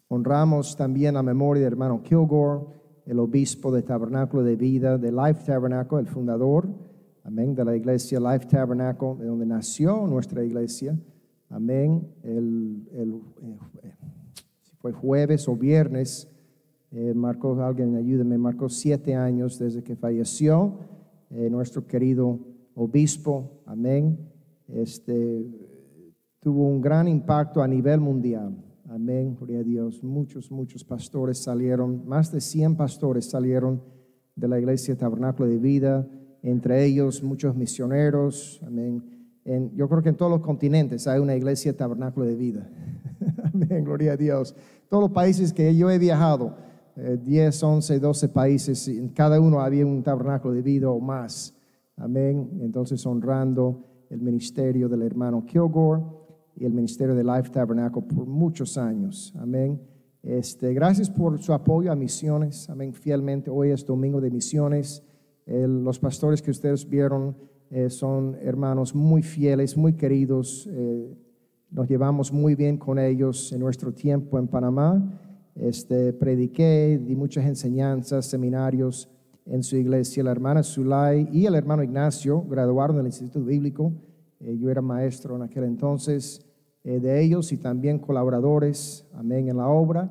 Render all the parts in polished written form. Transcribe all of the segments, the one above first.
Honramos también la memoria del hermano Kilgore, el obispo de Tabernáculo de Vida, de Life Tabernacle, el fundador, amén, de la iglesia Life Tabernacle, de donde nació nuestra iglesia, amén. Si fue jueves o viernes, marcó, alguien ayúdeme, marcó 7 años desde que falleció nuestro querido obispo, amén. Tuvo un gran impacto a nivel mundial. Amén, gloria a Dios. Muchos pastores salieron, más de 100 pastores salieron de la iglesia Tabernáculo de Vida, entre ellos muchos misioneros. Amén. Yo creo que en todos los continentes hay una iglesia Tabernáculo de Vida. Amén, gloria a Dios. Todos los países que yo he viajado, 10, 11, 12 países, en cada uno había un Tabernáculo de Vida o más. Amén. Entonces, honrando el ministerio del hermano Kilgore y el ministerio de Life Tabernacle por muchos años. Amén. Gracias por su apoyo a misiones. Amén. Fielmente, hoy es domingo de misiones. Los pastores que ustedes vieron son hermanos muy fieles, muy queridos. Nos llevamos muy bien con ellos en nuestro tiempo en Panamá. Prediqué, di muchas enseñanzas, seminarios en su iglesia. La hermana Zulay y el hermano Ignacio graduaron del Instituto Bíblico. Yo era maestro en aquel entonces de ellos y también colaboradores, amén, en la obra,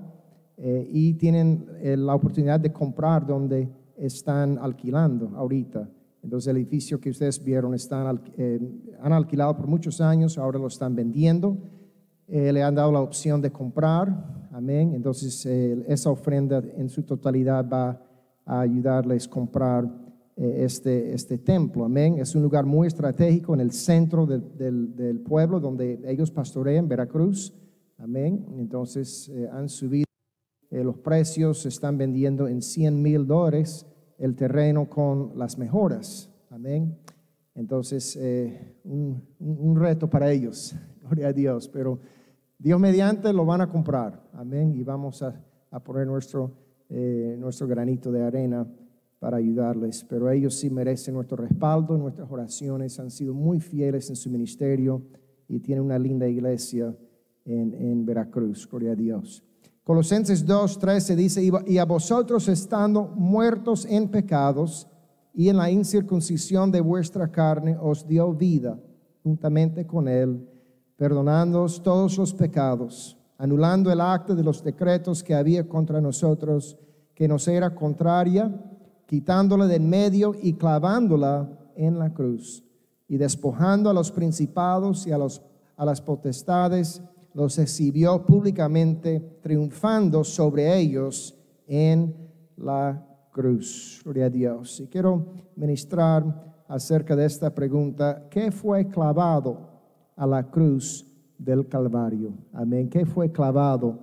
y tienen la oportunidad de comprar donde están alquilando ahorita. Entonces el edificio que ustedes vieron han alquilado por muchos años, ahora lo están vendiendo, le han dado la opción de comprar, amén. Entonces esa ofrenda en su totalidad va a ayudarles a comprar este templo, amén. Es un lugar muy estratégico en el centro del pueblo donde ellos pastorean, Veracruz, amén. Entonces han subido los precios, se están vendiendo en $100,000 el terreno con las mejoras, amén. Entonces un reto para ellos, gloria a Dios, pero Dios mediante lo van a comprar, amén, y vamos a poner nuestro granito de arena para ayudarles, pero ellos sí merecen nuestro respaldo, nuestras oraciones. Han sido muy fieles en su ministerio y tienen una linda iglesia en Veracruz, gloria a Dios. Colosenses 2:13 dice: y a vosotros, estando muertos en pecados y en la incircuncisión de vuestra carne, os dio vida juntamente con él, perdonándoos todos los pecados, anulando el acta de los decretos que había contra nosotros, que nos era contraria, quitándola de en medio y clavándola en la cruz, y despojando a los principados y a las potestades, los exhibió públicamente, triunfando sobre ellos en la cruz. Gloria a Dios. Y quiero ministrar acerca de esta pregunta: ¿qué fue clavado a la cruz del Calvario? Amén. ¿Qué fue clavado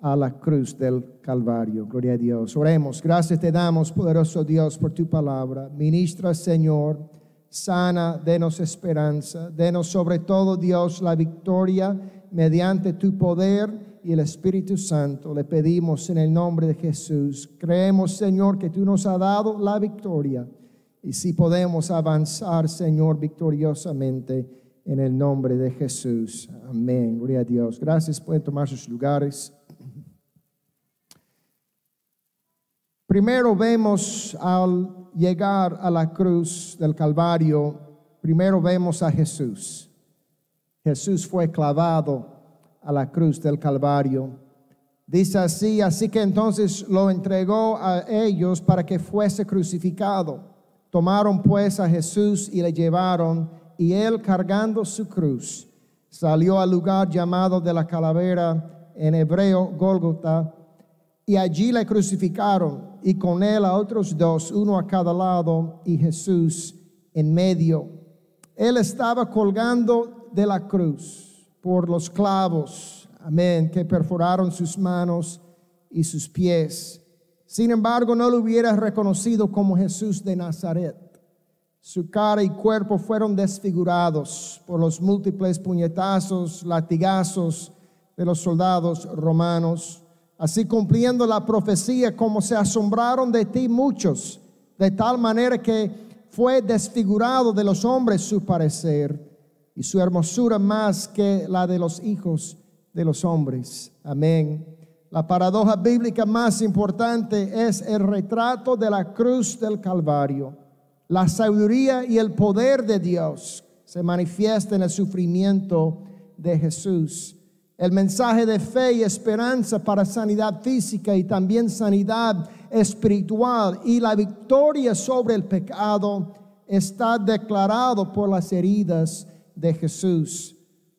a la cruz del Calvario? Gloria a Dios. Oremos. Gracias te damos, poderoso Dios, por tu palabra. Ministra, Señor, sana, denos esperanza, denos sobre todo, Dios, la victoria mediante tu poder y el Espíritu Santo. Le pedimos en el nombre de Jesús. Creemos, Señor, que tú nos has dado la victoria, y si podemos avanzar, Señor, victoriosamente en el nombre de Jesús. Amén. Gloria a Dios. Gracias. Pueden tomar sus lugares. Primero vemos, al llegar a la cruz del Calvario, primero vemos a Jesús. Jesús fue clavado a la cruz del Calvario. Dice así que entonces lo entregó a ellos para que fuese crucificado. Tomaron pues a Jesús y le llevaron, y él, cargando su cruz, salió al lugar llamado de la calavera, en hebreo Gólgota, y allí le crucificaron, y con él a otros dos, uno a cada lado, y Jesús en medio. Él estaba colgando de la cruz por los clavos, amén, que perforaron sus manos y sus pies. Sin embargo, no lo hubiera reconocido como Jesús de Nazaret. Su cara y cuerpo fueron desfigurados por los múltiples puñetazos, latigazos de los soldados romanos, así cumpliendo la profecía, como se asombraron de ti muchos, de tal manera que fue desfigurado de los hombres su parecer, y su hermosura más que la de los hijos de los hombres. Amén. La paradoja bíblica más importante es el retrato de la cruz del Calvario. La sabiduría y el poder de Dios se manifiesta en el sufrimiento de Jesús. El mensaje de fe y esperanza para sanidad física y también sanidad espiritual y la victoria sobre el pecado está declarado por las heridas de Jesús.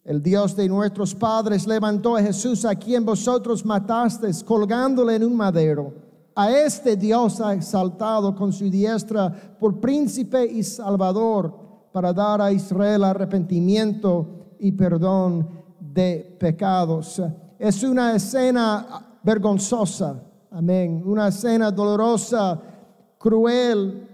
El Dios de nuestros padres levantó a Jesús, a quien vosotros matasteis, colgándole en un madero. A este Dios ha exaltado con su diestra por príncipe y salvador, para dar a Israel arrepentimiento y perdón de pecados. Es una escena vergonzosa, amén, una escena dolorosa, cruel,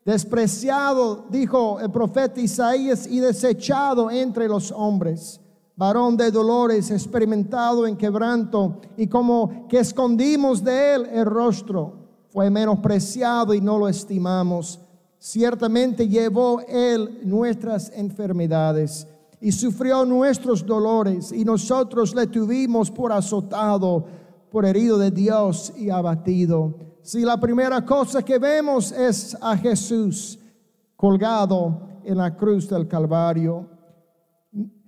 despreciado, dijo el profeta Isaías, y desechado entre los hombres, varón de dolores, experimentado en quebranto, y como que escondimos de él el rostro. Fue menospreciado y no lo estimamos. Ciertamente llevó él nuestras enfermedades y sufrió nuestros dolores, y nosotros le tuvimos por azotado, por herido de Dios y abatido. Si la primera cosa que vemos es a Jesús colgado en la cruz del Calvario.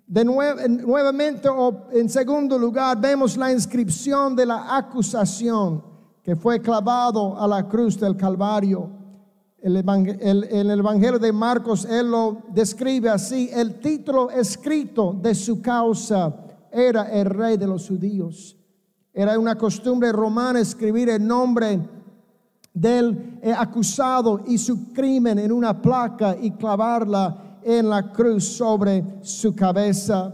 Nuevamente, o en segundo lugar, vemos la inscripción de la acusación que fue clavado a la cruz del Calvario. En el Evangelio de Marcos, él lo describe así: el título escrito de su causa era el Rey de los Judíos. Era una costumbre romana escribir el nombre del acusado y su crimen en una placa y clavarla en la cruz sobre su cabeza.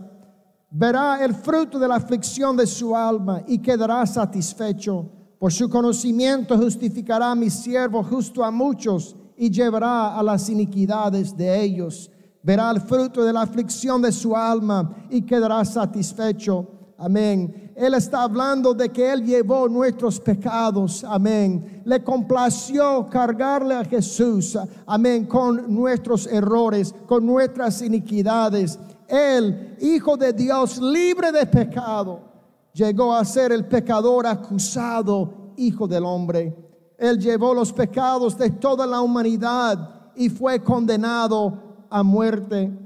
Verá el fruto de la aflicción de su alma y quedará satisfecho. Por su conocimiento justificará a mi siervo justo a muchos y llevará a las iniquidades de ellos. Verá el fruto de la aflicción de su alma y quedará satisfecho. Amén. Él está hablando de que Él llevó nuestros pecados. Amén. Le complació cargarle a Jesús. Amén. Con nuestros errores, con nuestras iniquidades. Él, Hijo de Dios, libre de pecado, llegó a ser el pecador acusado, Hijo del hombre. Él llevó los pecados de toda la humanidad y fue condenado a muerte.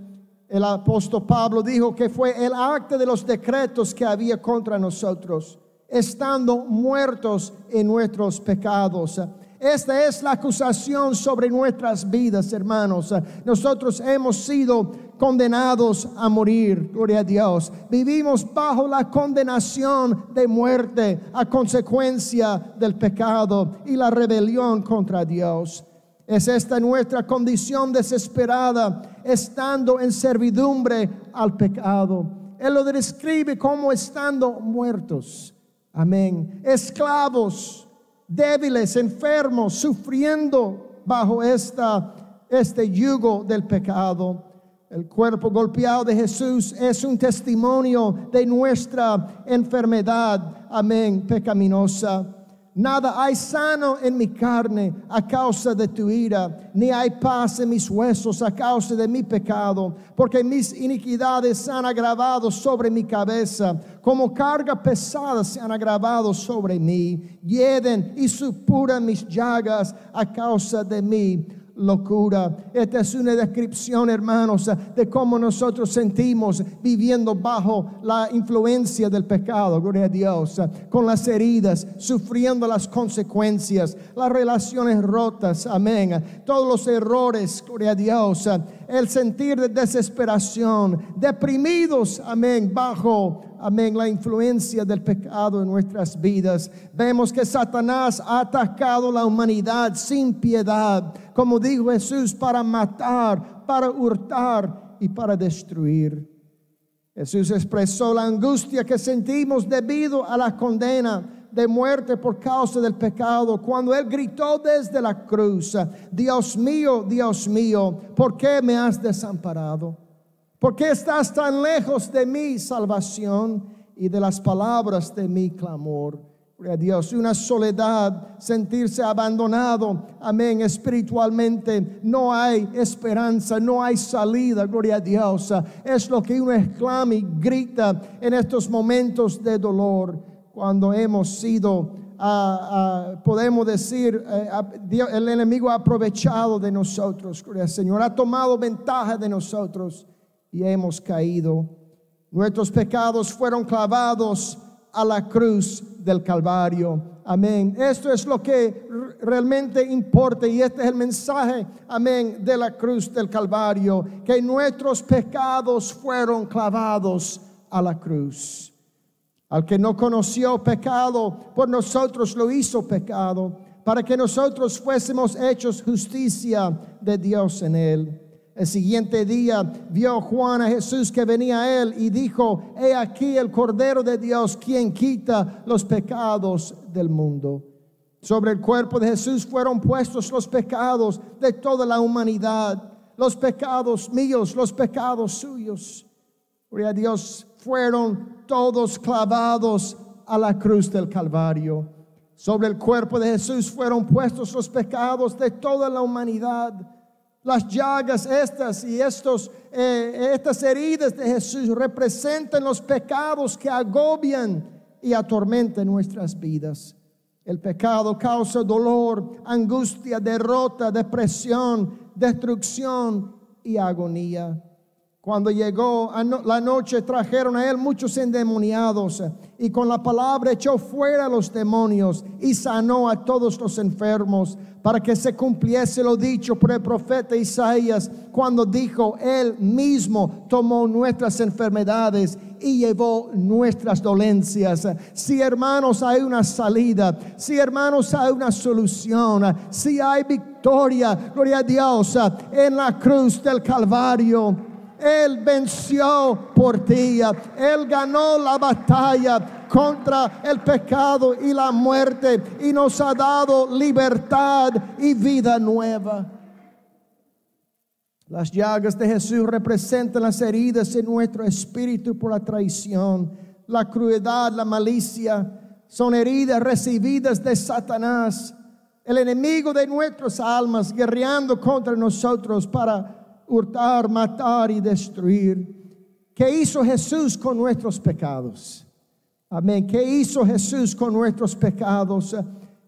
El apóstol Pablo dijo que fue el acta de los decretos que había contra nosotros, estando muertos en nuestros pecados. Esta es la acusación sobre nuestras vidas, hermanos. Nosotros hemos sido condenados a morir, gloria a Dios. Vivimos bajo la condenación de muerte a consecuencia del pecado y la rebelión contra Dios. Es esta nuestra condición desesperada, estando en servidumbre al pecado. Él lo describe como estando muertos. Amén. Esclavos, débiles, enfermos, sufriendo bajo este yugo del pecado. El cuerpo golpeado de Jesús es un testimonio de nuestra enfermedad, amén, pecaminosa. Nada hay sano en mi carne a causa de tu ira, ni hay paz en mis huesos a causa de mi pecado, porque mis iniquidades se han agravado sobre mi cabeza, como carga pesada se han agravado sobre mí. Hieden y supuran mis llagas a causa de mí locura. Esta es una descripción, hermanos, de cómo nosotros sentimos viviendo bajo la influencia del pecado, gloria a Dios, con las heridas, sufriendo las consecuencias, las relaciones rotas, amén, todos los errores, gloria a Dios, el sentir de desesperación, deprimidos, amén, bajo, amén, la influencia del pecado en nuestras vidas. Vemos que Satanás ha atacado la humanidad sin piedad, como dijo Jesús, para matar, para hurtar y para destruir. Jesús expresó la angustia que sentimos debido a la condena de muerte por causa del pecado, cuando Él gritó desde la cruz: Dios mío, ¿por qué me has desamparado? ¿Por qué estás tan lejos de mi salvación y de las palabras de mi clamor? Gloria a Dios. Una soledad, sentirse abandonado, amén, espiritualmente. No hay esperanza, no hay salida, gloria a Dios. Es lo que uno exclama y grita en estos momentos de dolor. cuando hemos sido, podemos decir, el enemigo ha aprovechado de nosotros. Gloria al Señor, ha tomado ventaja de nosotros y hemos caído. Nuestros pecados fueron clavados a la cruz del Calvario. Amén. Esto es lo que realmente importa, y este es el mensaje, amén, de la cruz del Calvario, que nuestros pecados fueron clavados a la cruz. Al que no conoció pecado, por nosotros lo hizo pecado, para que nosotros fuésemos hechos justicia de Dios en él. El siguiente día vio Juan a Jesús que venía a él y dijo: he aquí el Cordero de Dios, quien quita los pecados del mundo. Sobre el cuerpo de Jesús fueron puestos los pecados de toda la humanidad, los pecados míos, los pecados suyos. Gloria a Dios, fueron todos clavados a la cruz del Calvario. Sobre el cuerpo de Jesús fueron puestos los pecados de toda la humanidad. Las llagas estas y estas heridas de Jesús representan los pecados que agobian y atormentan nuestras vidas. El pecado causa dolor, angustia, derrota, depresión, destrucción y agonía. Cuando llegó la noche, trajeron a él muchos endemoniados, y con la palabra echó fuera los demonios y sanó a todos los enfermos, para que se cumpliese lo dicho por el profeta Isaías, cuando dijo: él mismo tomó nuestras enfermedades y llevó nuestras dolencias. Si, hermanos, hay una salida, si, hermanos, hay una solución, si hay victoria, gloria a Dios, en la cruz del Calvario. Él venció por ti. Él ganó la batalla contra el pecado y la muerte, y nos ha dado libertad y vida nueva. Las llagas de Jesús representan las heridas en nuestro espíritu por la traición, la crueldad, la malicia. Son heridas recibidas de Satanás, el enemigo de nuestras almas, guerreando contra nosotros para hurtar, matar y destruir. ¿Qué hizo Jesús con nuestros pecados? Amén. ¿Qué hizo Jesús con nuestros pecados?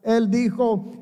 Él dijo,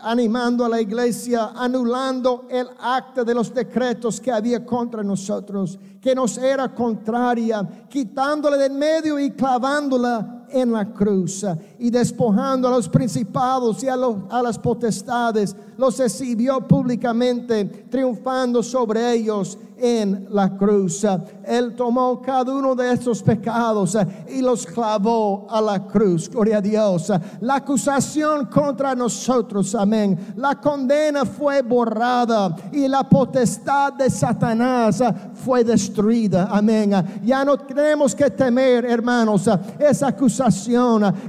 animando a la iglesia, anulando el acta de los decretos que había contra nosotros, que nos era contraria, quitándole de en medio y clavándola en la cruz, y despojando a los principados y a las potestades, los exhibió públicamente, triunfando sobre ellos en la cruz. Él tomó cada uno de esos pecados y los clavó a la cruz. Gloria a Dios. La acusación contra nosotros, amén, la condena fue borrada y la potestad de Satanás fue destruida. Amén. Ya no tenemos que temer, hermanos, esa acusación.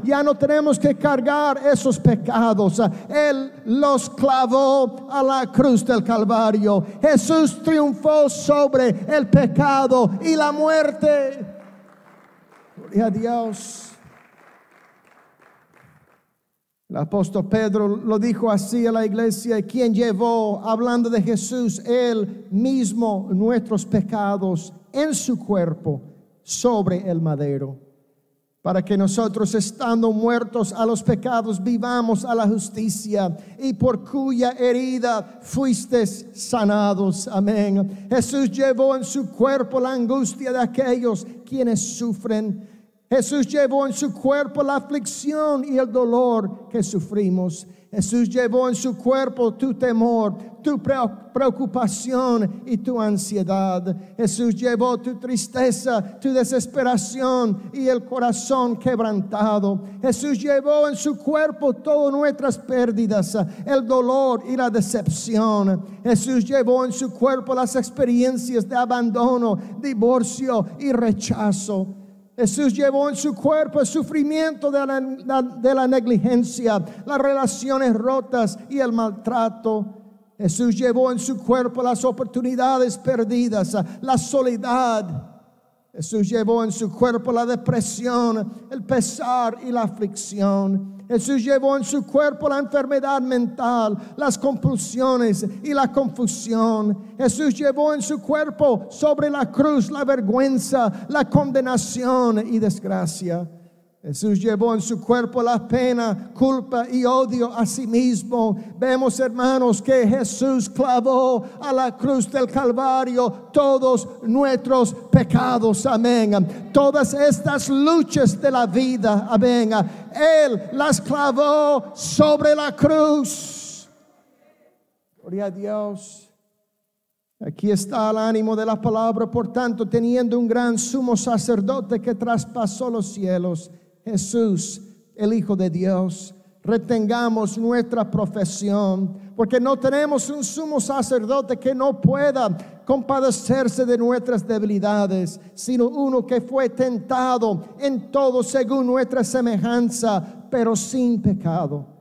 Ya no tenemos que cargar esos pecados. Él los clavó a la cruz del Calvario. Jesús triunfó sobre el pecado y la muerte. Gloria a Dios. El apóstol Pedro lo dijo así a la iglesia: quien llevó, hablando de Jesús, él mismo nuestros pecados en su cuerpo sobre el madero, para que nosotros, estando muertos a los pecados, vivamos a la justicia, y por cuya herida fuisteis sanados. Amén. Jesús llevó en su cuerpo la angustia de aquellos quienes sufren. Jesús llevó en su cuerpo la aflicción y el dolor que sufrimos. Jesús llevó en su cuerpo tu temor, tu preocupación y tu ansiedad. Jesús llevó tu tristeza, tu desesperación y el corazón quebrantado. Jesús llevó en su cuerpo todas nuestras pérdidas, el dolor y la decepción. Jesús llevó en su cuerpo las experiencias de abandono, divorcio y rechazo. Jesús llevó en su cuerpo el sufrimiento de la negligencia, las relaciones rotas y el maltrato. Jesús llevó en su cuerpo las oportunidades perdidas, la soledad. Jesús llevó en su cuerpo la depresión, el pesar y la aflicción. Jesús llevó en su cuerpo la enfermedad mental, las compulsiones y la confusión. Jesús llevó en su cuerpo sobre la cruz la vergüenza, la condenación y desgracia. Jesús llevó en su cuerpo la pena, culpa y odio a sí mismo. Vemos, hermanos, que Jesús clavó a la cruz del Calvario todos nuestros pecados. Amén. Todas estas luchas de la vida, amén, Él las clavó sobre la cruz. Gloria a Dios. Aquí está el ánimo de la palabra. Por tanto, teniendo un gran sumo sacerdote que traspasó los cielos, Jesús, el Hijo de Dios, retengamos nuestra profesión, porque no tenemos un sumo sacerdote que no pueda compadecerse de nuestras debilidades, sino uno que fue tentado en todo según nuestra semejanza, pero sin pecado.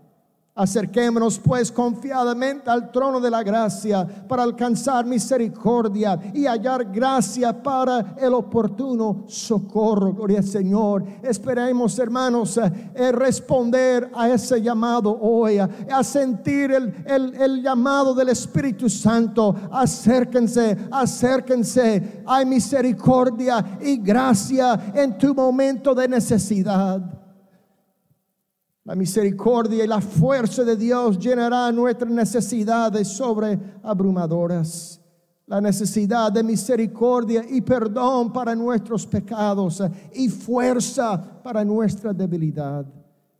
Acerquémonos pues confiadamente al trono de la gracia para alcanzar misericordia y hallar gracia para el oportuno socorro. Gloria al Señor. Esperemos, hermanos, responder a ese llamado hoy, a sentir el llamado del Espíritu Santo. Acérquense. Hay misericordia y gracia en tu momento de necesidad. La misericordia y la fuerza de Dios llenará nuestras necesidades sobreabrumadoras. La necesidad de misericordia y perdón para nuestros pecados y fuerza para nuestra debilidad.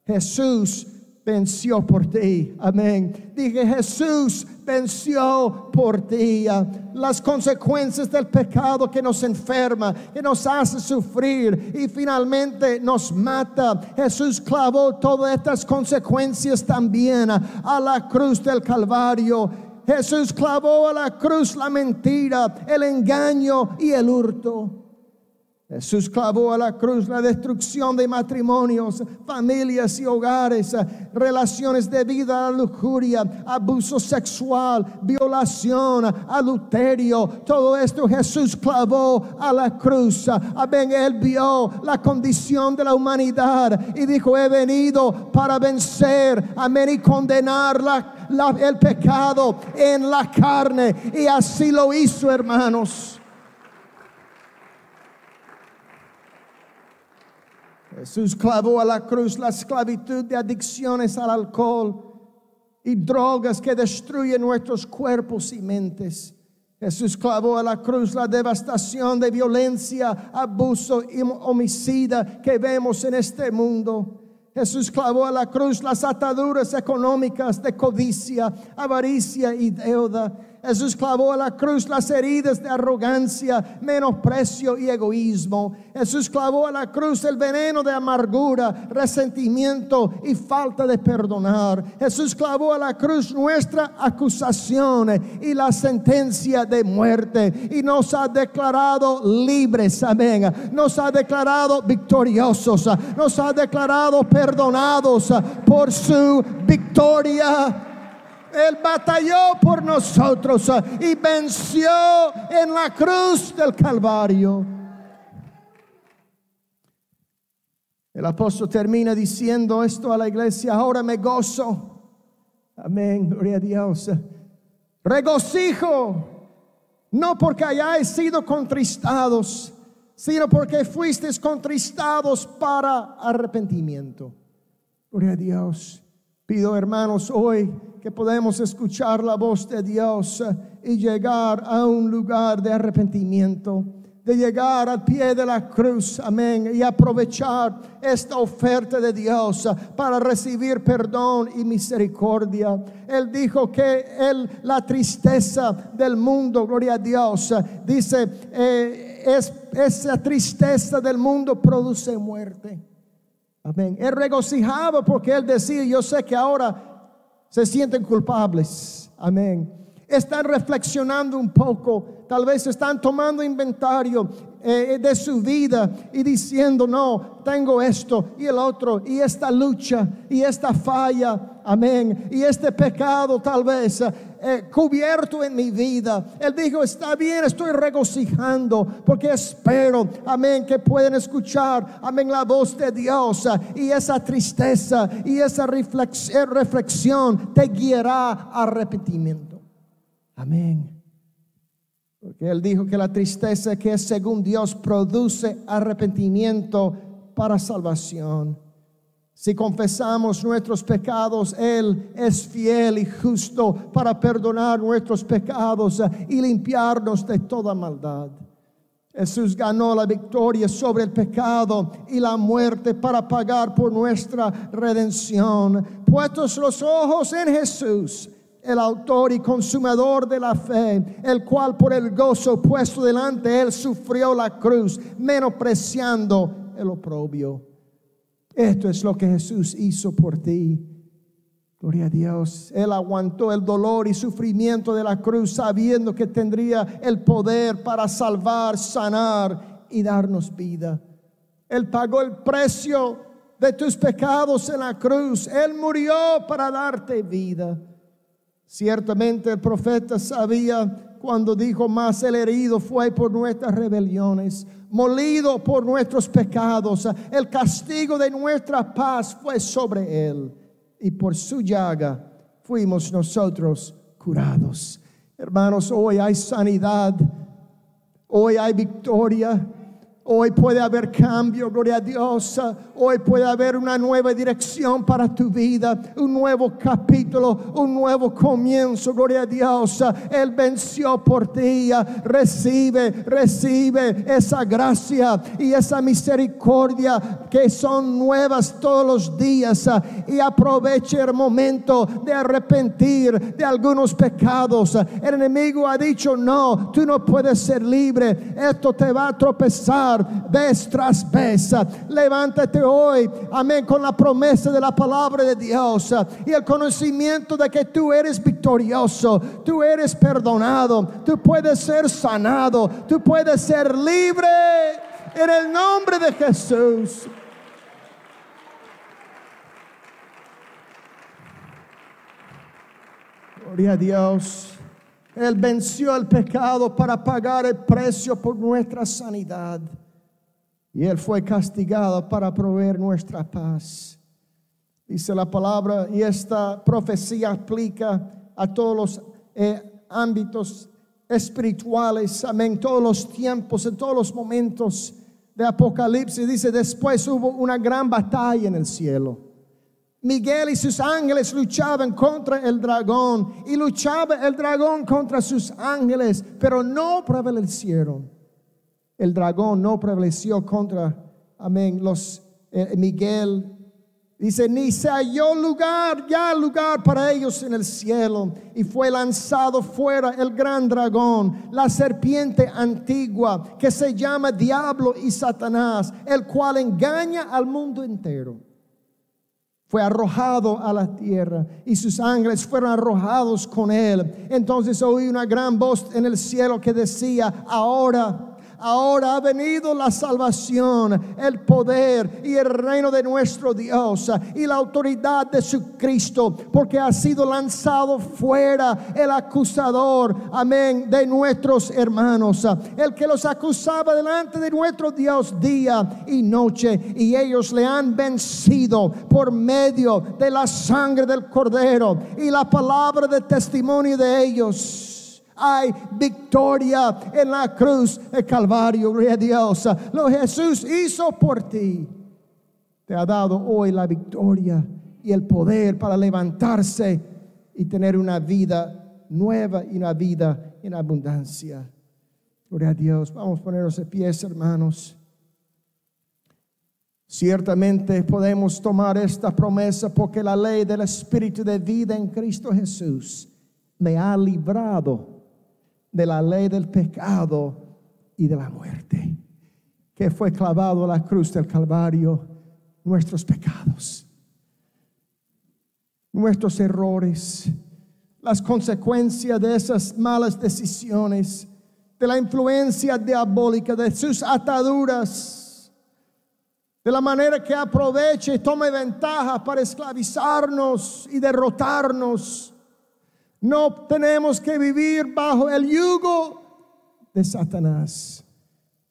Jesús venció por ti. Amén. Dije, Jesús venció por ti. Las consecuencias del pecado que nos enferma, que nos hace sufrir y finalmente nos mata. Jesús clavó todas estas consecuencias también a la cruz del Calvario. Jesús clavó a la cruz la mentira, el engaño y el hurto. Jesús clavó a la cruz la destrucción de matrimonios, familias y hogares, relaciones debidas a la lujuria, abuso sexual, violación, adulterio. Todo esto Jesús clavó a la cruz. Amén. Él vio la condición de la humanidad y dijo: he venido para vencer, amén, y condenar el pecado en la carne. Y así lo hizo, hermanos. Jesús clavó a la cruz la esclavitud de adicciones al alcohol y drogas que destruyen nuestros cuerpos y mentes. Jesús clavó a la cruz la devastación de violencia, abuso y homicida que vemos en este mundo. Jesús clavó a la cruz las ataduras económicas de codicia, avaricia y deuda. Jesús clavó a la cruz las heridas de arrogancia, menosprecio y egoísmo. Jesús clavó a la cruz el veneno de amargura, resentimiento y falta de perdonar. Jesús clavó a la cruz nuestra acusación y la sentencia de muerte. Y nos ha declarado libres, amén. Nos ha declarado victoriosos. Nos ha declarado perdonados por su victoria. Él batalló por nosotros y venció en la cruz del Calvario. El apóstol termina diciendo esto a la iglesia: ahora me gozo. Amén, gloria a Dios. Regocijo, no porque hayáis sido contristados, sino porque fuisteis contristados para arrepentimiento. Gloria a Dios. Pido, hermanos, hoy que podemos escuchar la voz de Dios y llegar a un lugar de arrepentimiento, de llegar al pie de la cruz, amén, y aprovechar esta oferta de Dios para recibir perdón y misericordia. Él dijo que la tristeza del mundo, gloria a Dios, dice, esa tristeza del mundo produce muerte. Amén. Él regocijaba porque él decía: yo sé que ahora se sienten culpables. Amén. Están reflexionando un poco, tal vez están tomando inventario de su vida y diciendo: no, tengo esto y el otro, y esta lucha y esta falla, amén, y este pecado tal vez cubierto en mi vida. Él dijo: está bien, estoy regocijando porque espero, amén, que pueden escuchar, amén, la voz de Dios, y esa tristeza y esa reflexión te guiará a arrepentimiento. Amén. Porque él dijo que la tristeza que es según Dios produce arrepentimiento para salvación. Si confesamos nuestros pecados, Él es fiel y justo para perdonar nuestros pecados y limpiarnos de toda maldad. Jesús ganó la victoria sobre el pecado y la muerte para pagar por nuestra redención. Puestos los ojos en Jesús, el autor y consumador de la fe, el cual por el gozo puesto delante de Él sufrió la cruz, menospreciando el oprobio. Esto es lo que Jesús hizo por ti. Gloria a Dios. Él aguantó el dolor y sufrimiento de la cruz sabiendo que tendría el poder para salvar, sanar y darnos vida. Él pagó el precio de tus pecados en la cruz. Él murió para darte vida. Ciertamente el profeta sabía cuando dijo: más el herido fue por nuestras rebeliones, molido por nuestros pecados. El castigo de nuestra paz fue sobre Él, y por su llaga fuimos nosotros curados. Hermanos, hoy hay sanidad, hoy hay victoria, hoy puede haber cambio, gloria a Dios. Hoy puede haber una nueva dirección para tu vida, un nuevo capítulo, un nuevo comienzo, gloria a Dios. Él venció por ti. Recibe esa gracia y esa misericordia que son nuevas todos los días, y aproveche el momento de arrepentir de algunos pecados. El enemigo ha dicho: no, tú no puedes ser libre, esto te va a tropezar vez tras vez. Levántate hoy, amén, con la promesa de la palabra de Dios y el conocimiento de que tú eres victorioso, tú eres perdonado, tú puedes ser sanado, tú puedes ser libre en el nombre de Jesús. Gloria a Dios. Él venció el pecado para pagar el precio por nuestra sanidad. Y Él fue castigado para proveer nuestra paz. Dice la palabra, y esta profecía aplica a todos los ámbitos espirituales, amén, todos los tiempos, en todos los momentos de Apocalipsis. Dice: después hubo una gran batalla en el cielo. Miguel y sus ángeles luchaban contra el dragón, y luchaba el dragón contra sus ángeles, pero no prevalecieron. El dragón no prevaleció contra, amén, Miguel. Dice: ni se halló lugar para ellos en el cielo. Y fue lanzado fuera el gran dragón, la serpiente antigua, que se llama Diablo y Satanás, el cual engaña al mundo entero. Fue arrojado a la tierra, y sus ángeles fueron arrojados con él. Entonces oí una gran voz en el cielo que decía: ahora ha venido la salvación, el poder y el reino de nuestro Dios y la autoridad de su Cristo, porque ha sido lanzado fuera el acusador, amén, de nuestros hermanos, el que los acusaba delante de nuestro Dios día y noche, y ellos le han vencido por medio de la sangre del Cordero y la palabra de testimonio de ellos. Hay victoria en la cruz del Calvario, gloria a Dios. Lo que Jesús hizo por ti te ha dado hoy la victoria y el poder para levantarse y tener una vida nueva y una vida en abundancia. Gloria a Dios. Vamos a ponernos de pies, hermanos. Ciertamente podemos tomar esta promesa, porque la ley del Espíritu de vida en Cristo Jesús me ha librado de la ley del pecado y de la muerte, que fue clavado a la cruz del Calvario. Nuestros pecados, nuestros errores, las consecuencias de esas malas decisiones, de la influencia diabólica, de sus ataduras, de la manera que aproveche y tome ventaja para esclavizarnos y derrotarnos. No tenemos que vivir bajo el yugo de Satanás.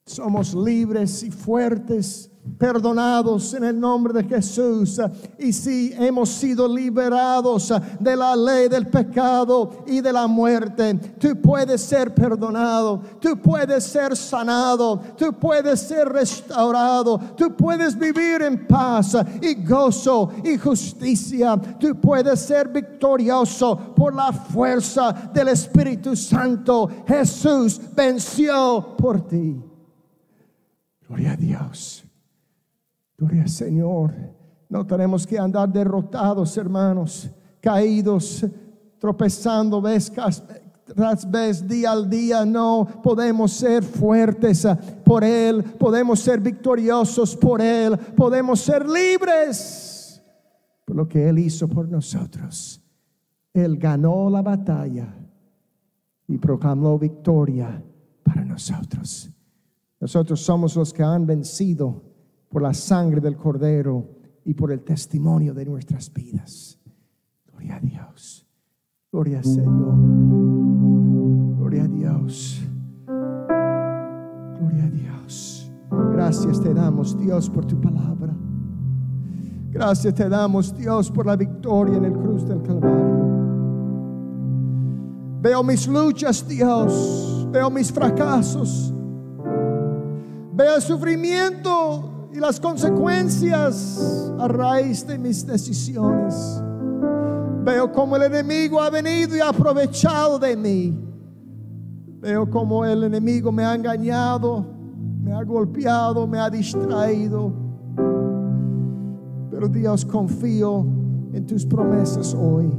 Somos libres y fuertes, perdonados en el nombre de Jesús. Y si hemos sido liberados de la ley del pecado y de la muerte, tú puedes ser perdonado, tú puedes ser sanado, tú puedes ser restaurado, tú puedes vivir en paz y gozo y justicia. Tú puedes ser victorioso por la fuerza del Espíritu Santo. Jesús venció por ti. Gloria a Dios. Gloria al Señor. No tenemos que andar derrotados, hermanos, caídos, tropezando vez tras vez, día al día. No, podemos ser fuertes por Él, podemos ser victoriosos por Él, podemos ser libres por lo que Él hizo por nosotros. Él ganó la batalla y proclamó victoria para nosotros. Nosotros somos los que han vencido por la sangre del Cordero y por el testimonio de nuestras vidas. Gloria a Dios. Gloria al Señor. Gloria a Dios. Gloria a Dios. Gracias te damos, Dios, por tu palabra. Gracias te damos, Dios, por la victoria en el cruz del Calvario. Veo mis luchas, Dios. Veo mis fracasos. Veo el sufrimiento y las consecuencias a raíz de mis decisiones. Veo cómo el enemigo ha venido y ha aprovechado de mí. Veo cómo el enemigo me ha engañado, me ha golpeado, me ha distraído. Pero Dios, confío en tus promesas hoy.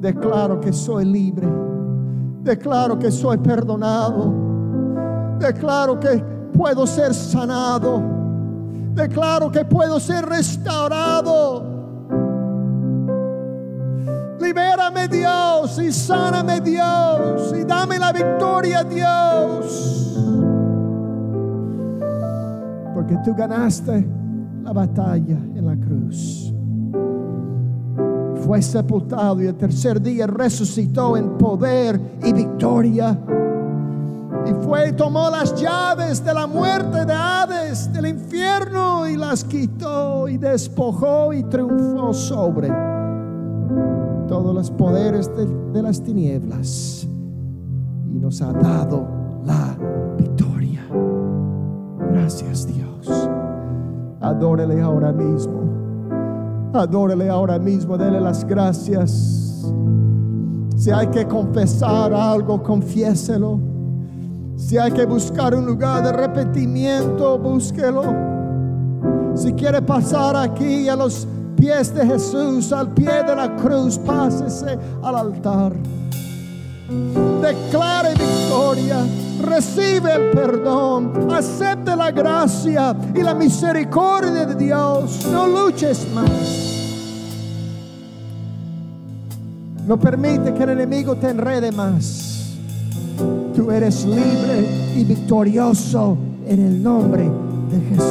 Declaro que soy libre. Declaro que soy perdonado. Declaro que puedo ser sanado. Declaro que puedo ser restaurado. Libérame, Dios, y sáname, Dios, y dame la victoria, Dios, porque tú ganaste la batalla en la cruz. Fue sepultado y el tercer día resucitó en poder y victoria. Y fue y tomó las llaves de la muerte, de Hades, del infierno, y las quitó y despojó y triunfó sobre todos los poderes de las tinieblas. Y nos ha dado la victoria. Gracias, Dios. Adórele ahora mismo. Adórele ahora mismo. Dele las gracias. Si hay que confesar algo, confiéselo. Si hay que buscar un lugar de arrepentimiento, búsquelo. Si quiere pasar aquí a los pies de Jesús, al pie de la cruz, pásese al altar. Declare victoria. Recibe el perdón. Acepte la gracia y la misericordia de Dios. No luches más. No permite que el enemigo te enrede más. Tú eres libre y victorioso en el nombre de Jesús.